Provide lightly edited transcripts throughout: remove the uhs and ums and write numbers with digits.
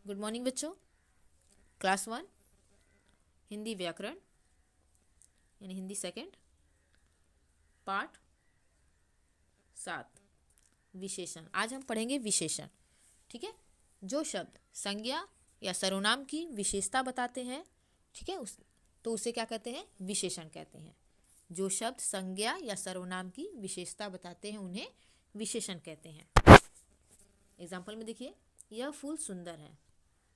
Good morning बच्चों। Class 1 Hindi व्याकरण यानी हिंदी सेकंड पार्ट 7 विशेषण। आज हम पढ़ेंगे विशेषण। ठीक है, जो शब्द संज्ञा या सर्वनाम की विशेषता बताते हैं, ठीक है, तो उसे क्या कहते हैं? विशेषण कहते हैं। जो शब्द संज्ञा या सर्वनाम की विशेषता बताते हैं उन्हें विशेषण कहते हैं। एग्जाम्पल में देखिए, यह फूल सुंदर है।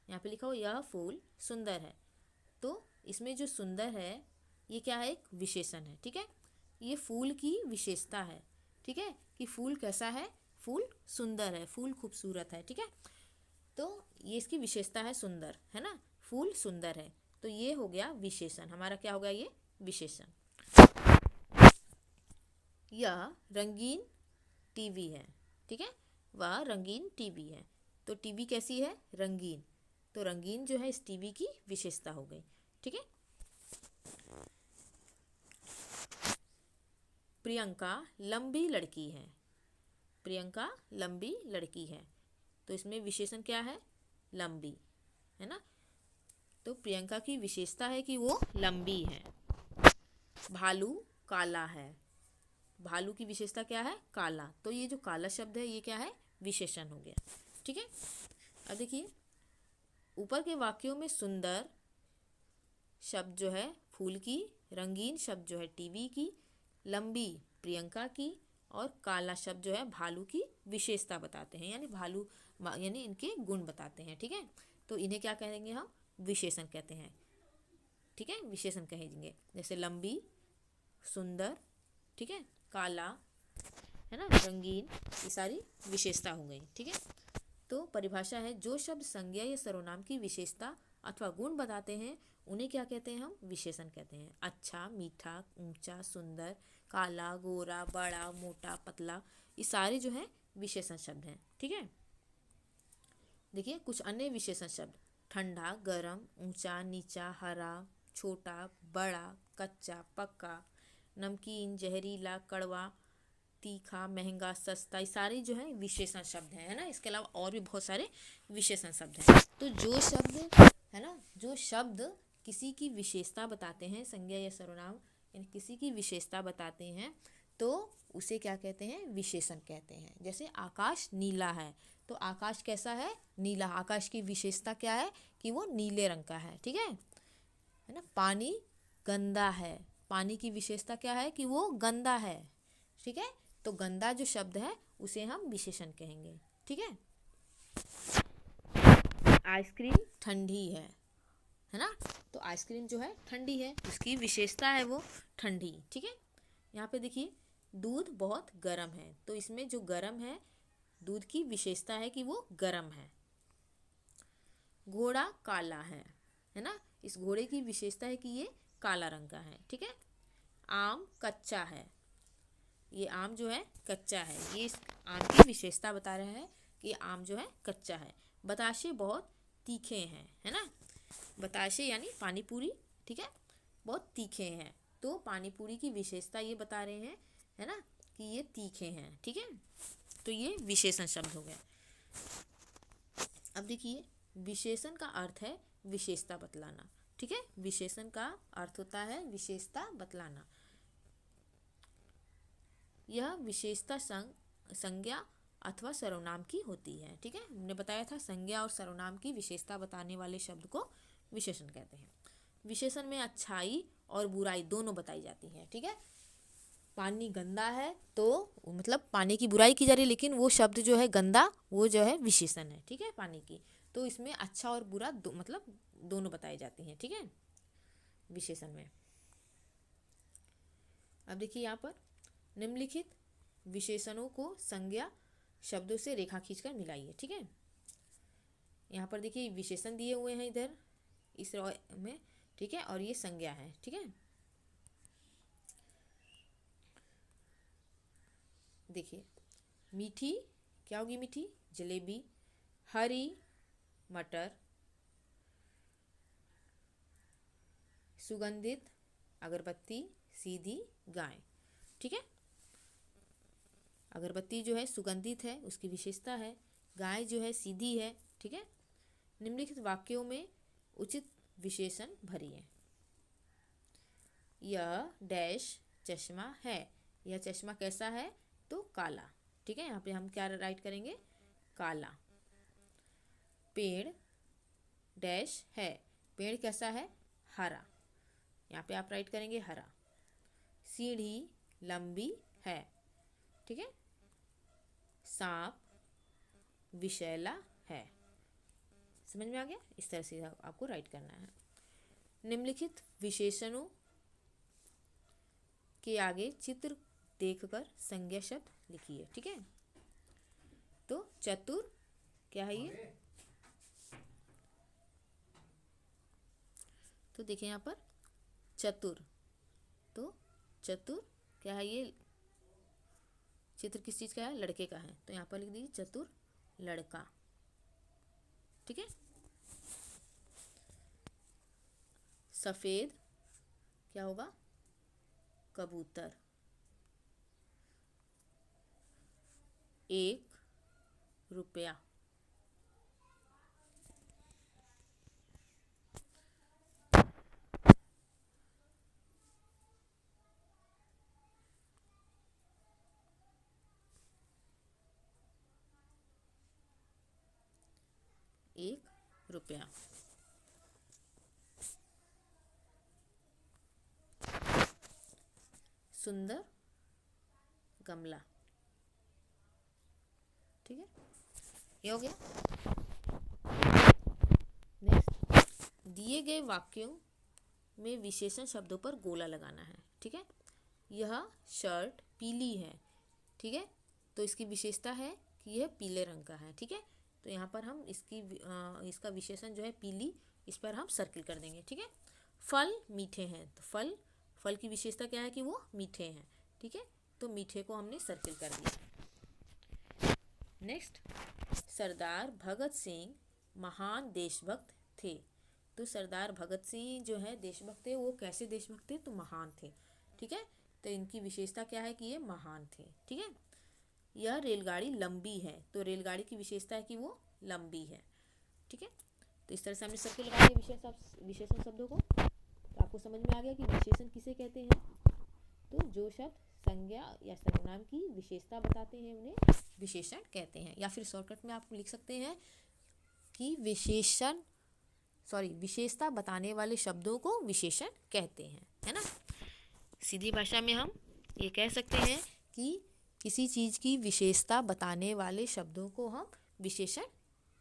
यहाँ पे लिखा हो यह फूल सुंदर है, तो इसमें जो सुंदर है ये क्या है? एक विशेषण है। ठीक है, ये फूल की विशेषता है। ठीक है, कि फूल कैसा है? फूल सुंदर है, फूल खूबसूरत है। ठीक है, तो ये इसकी विशेषता है सुंदर, है ना, फूल सुंदर है, तो ये हो गया विशेषण। हमारा क्या होगा? ये विशेषण। यह रंगीन टीवी है। ठीक है, वह रंगीन टीवी है, तो टीवी कैसी है? रंगीन, तो रंगीन जो है इस टीवी की विशेषता हो गई। ठीक है, प्रियंका लंबी लड़की है। प्रियंका लंबी लड़की है, तो इसमें विशेषण क्या है? लंबी, है ना, तो प्रियंका की विशेषता है कि वो लंबी है। भालू काला है। भालू की विशेषता क्या है? काला, तो ये जो काला शब्द है ये क्या है? विशेषण हो गया। ठीक है, अब देखिए ऊपर के वाक्यों में सुंदर शब्द जो है फूल की, रंगीन शब्द जो है टीवी की, लंबी प्रियंका की, और काला शब्द जो है भालू की विशेषता बताते हैं, यानी भालू यानी इनके गुण बताते हैं। ठीक है, तो इन्हें क्या कहेंगे? हम विशेषण कहते हैं। ठीक है, विशेषण कहेंगे, जैसे लंबी, सुंदर, ठीक है, काला, है ना, रंगीन, ये सारी विशेषता हो गई। ठीक है, तो परिभाषा है, जो शब्द संज्ञा या सर्वनाम की विशेषता अथवा गुण बताते हैं उन्हें क्या कहते हैं? हम विशेषण कहते हैं। अच्छा, मीठा, ऊंचा, सुंदर, काला, गोरा, बड़ा, मोटा, पतला, ये सारे जो हैं विशेषण शब्द हैं। ठीक है, देखिए कुछ अन्य विशेषण शब्द, ठंडा, गरम, ऊंचा, नीचा, हरा, छोटा, बड़ा, कच्चा, पक्का, नमकीन, जहरीला, कड़वा, तीखा, महंगा, सस्ता, ये सारे जो है विशेषण शब्द हैं, है ना। इसके अलावा और भी बहुत सारे विशेषण शब्द हैं। तो जो शब्द, है ना, जो शब्द किसी की विशेषता बताते हैं, संज्ञा या सर्वनाम यानी किसी की विशेषता बताते हैं, तो उसे क्या कहते हैं? विशेषण कहते हैं। जैसे आकाश नीला है, तो आकाश कैसा है? नीला। आकाश की विशेषता क्या है? कि वो नीले रंग का है। ठीक है ना। पानी गंदा है, पानी की विशेषता क्या है? कि वो गंदा है। ठीक है, तो गंदा जो शब्द है उसे हम विशेषण कहेंगे। ठीक है, आइसक्रीम ठंडी है ना, तो आइसक्रीम जो है ठंडी है, उसकी विशेषता है वो ठंडी। ठीक है, यहाँ पे देखिए दूध बहुत गर्म है, तो इसमें जो गर्म है दूध की विशेषता है कि वो गर्म है। घोड़ा काला है ना, इस घोड़े की विशेषता है कि ये काला रंग का है। ठीक है, आम कच्चा है, ये आम जो है कच्चा है, ये इस आम की विशेषता बता रहा है कि आम जो है कच्चा है। बताशे बहुत तीखे हैं, है ना, बताशे यानी पानी पूरी, ठीक है, बहुत तीखे हैं, तो पानी पूरी की विशेषता ये बता रहे हैं, है ना, कि ये तीखे हैं। ठीक है, तो ये विशेषण शब्द हो गया। अब देखिए विशेषण का अर्थ है विशेषता बतलाना। ठीक है, विशेषण का अर्थ होता है विशेषता बतलाना। यह विशेषता संज्ञा अथवा सर्वनाम की होती है। ठीक है, हमने बताया था संज्ञा और सर्वनाम की विशेषता बताने वाले शब्द को विशेषण कहते हैं। विशेषण में अच्छाई और बुराई दोनों बताई जाती है। ठीक है, पानी गंदा है तो मतलब पानी की बुराई की जा रही है, लेकिन वो शब्द जो है गंदा वो जो है विशेषण है। ठीक है, पानी की, तो इसमें अच्छा और बुरा मतलब दोनों बताई जाती हैं। ठीक है, विशेषण में। अब देखिए यहाँ पर निम्नलिखित विशेषणों को संज्ञा शब्दों से रेखा खींचकर मिलाइए। ठीक है, यहाँ पर देखिए विशेषण दिए हुए हैं इधर इस रो में। ठीक है, और ये संज्ञा है। ठीक है, देखिए मीठी क्या होगी? मीठी जलेबी, हरी मटर, सुगंधित अगरबत्ती, सीधी गाय। ठीक है, अगरबत्ती जो है सुगंधित है, उसकी विशेषता है, गाय जो है सीधी है। ठीक है, निम्नलिखित वाक्यों में उचित विशेषण भरिए। यह डैश चश्मा है। यह चश्मा कैसा है? तो काला। ठीक है, यहाँ पे हम क्या राइट करेंगे? काला। पेड़ डैश है। पेड़ कैसा है? हरा। यहाँ पे आप राइट करेंगे हरा। सीढ़ी लंबी है। ठीक है। सांप विषैला है। समझ में आ गया? इस तरह से आपको राइट करना है। निम्नलिखित विशेषणों के आगे चित्र देखकर संज्ञा शब्द लिखिए। ठीक है, तो चतुर क्या है ये? तो देखिए यहाँ पर चतुर, तो चतुर क्या है ये? चित्र किस चीज का है? लड़के का है, तो यहाँ पर लिख दीजिए चतुर लड़का। ठीक है। सफेद क्या होगा? कबूतर। 1 रुपया। ₹1। सुंदर गमला। ठीक है, ये हो गया। नेक्स्ट, दिए गए वाक्यों में विशेषण शब्दों पर गोला लगाना है। ठीक है, यह शर्ट पीली है। ठीक है, तो इसकी विशेषता है कि यह पीले रंग का है। ठीक है, तो यहाँ पर हम इसका विशेषण जो है पीली, इस पर हम सर्किल कर देंगे। ठीक है। फल मीठे हैं, तो फल की विशेषता क्या है? कि वो मीठे हैं। ठीक है, तो मीठे को हमने सर्किल कर दिया। नेक्स्ट, सरदार भगत सिंह महान देशभक्त थे। तो सरदार भगत सिंह जो है देशभक्त थे, वो कैसे देशभक्त थे? तो महान थे। ठीक है, तो इनकी विशेषता क्या है? कि ये महान थे। ठीक है। यह रेलगाड़ी लंबी है, तो रेलगाड़ी की विशेषता है कि वो लंबी है। ठीक है, तो इस तरह से हमने सर्किल लगा दिया विशेषण शब्दों को। तो आपको समझ में आ गया कि विशेषण किसे कहते हैं? तो जो शब्द संज्ञा या सर्वनाम की विशेषता बताते हैं उन्हें विशेषण कहते हैं। या फिर शॉर्टकट में आप लिख सकते हैं कि विशेषता बताने वाले शब्दों को विशेषण कहते हैं, है ना। सीधी भाषा में हम ये कह सकते हैं कि किसी चीज़ की विशेषता बताने वाले शब्दों को हम विशेषण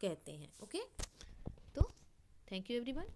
कहते हैं। ओके, तो थैंक यू एवरीवन।